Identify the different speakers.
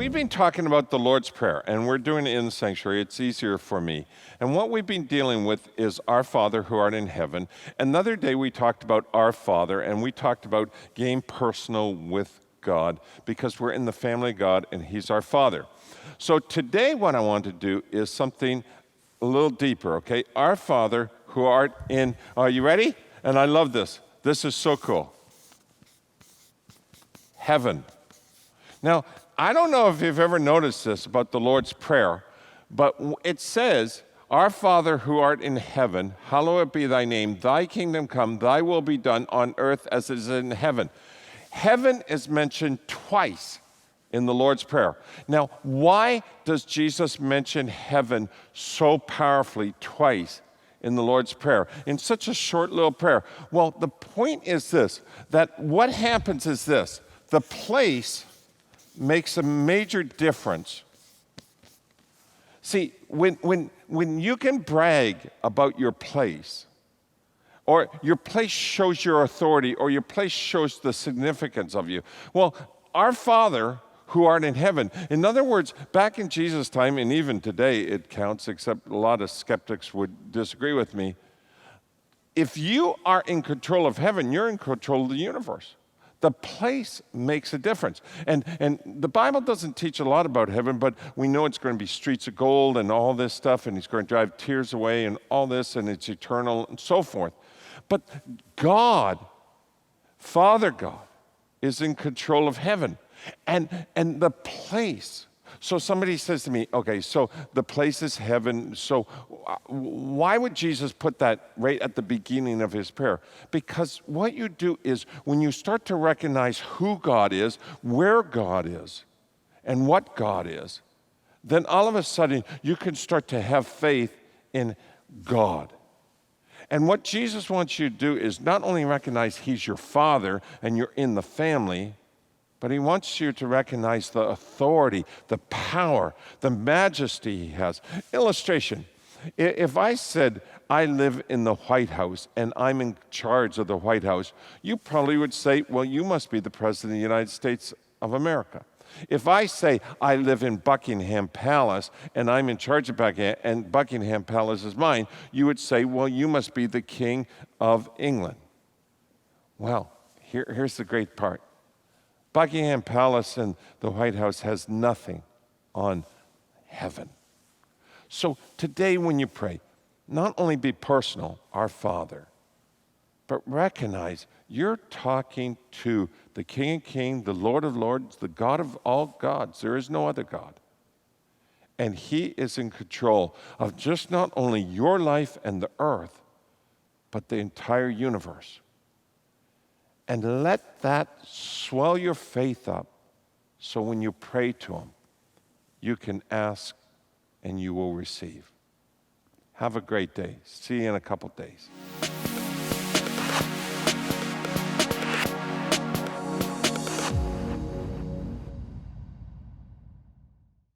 Speaker 1: we've been talking about the Lord's Prayer, and we're doing it in the sanctuary. It's easier for me. And what we've been dealing with is our Father who art in heaven. Another day we talked about our Father, and we talked about getting personal with God because we're in the family of God, and He's our Father. So today what I want to do is something a little deeper, okay? Our Father who art in, are you ready? And I love this. This is so cool. Heaven. Now, I don't know if you've ever noticed this about the Lord's Prayer, but it says, Our Father who art in heaven, hallowed be thy name, thy kingdom come, thy will be done on earth as it is in heaven. Heaven is mentioned twice in the Lord's Prayer. Now, why does Jesus mention heaven so powerfully twice in the Lord's Prayer in such a short little prayer? Well, the point is this, that what happens is this, the place makes a major difference. See, when you can brag about your place, or your place shows your authority, or your place shows the significance of you. Well, our Father who art in heaven. In other words, back in Jesus' time, and even today it counts, except a lot of skeptics would disagree with me. If you are in control of heaven, you're in control of the universe. The place makes a difference. And the Bible doesn't teach a lot about heaven, but we know it's going to be streets of gold and all this stuff, and He's going to drive tears away and all this, and it's eternal and so forth. But God, Father God, is in control of heaven. And the place. So somebody says to me, okay, so the place is heaven. So why would Jesus put that right at the beginning of His prayer? Because what you do is when you start to recognize who God is, where God is, and what God is, then all of a sudden you can start to have faith in God. And what Jesus wants you to do is not only recognize He's your Father and you're in the family, but He wants you to recognize the authority, the power, the majesty He has. Illustration. If I said, I live in the White House and I'm in charge of the White House, you probably would say, well, you must be the President of the United States of America. If I say, I live in Buckingham Palace and I'm in charge of Buckingham, and Buckingham Palace is mine, you would say, well, you must be the King of England. Well, here's the great part. Buckingham Palace and the White House has nothing on heaven. So today when you pray, not only be personal, our Father, but recognize you're talking to the King of Kings, the Lord of Lords, the God of all gods. There is no other God. And He is in control of just not only your life and the earth, but the entire universe. And let that swell your faith up so when you pray to Him, you can ask and you will receive. Have a great day. See you in a couple days.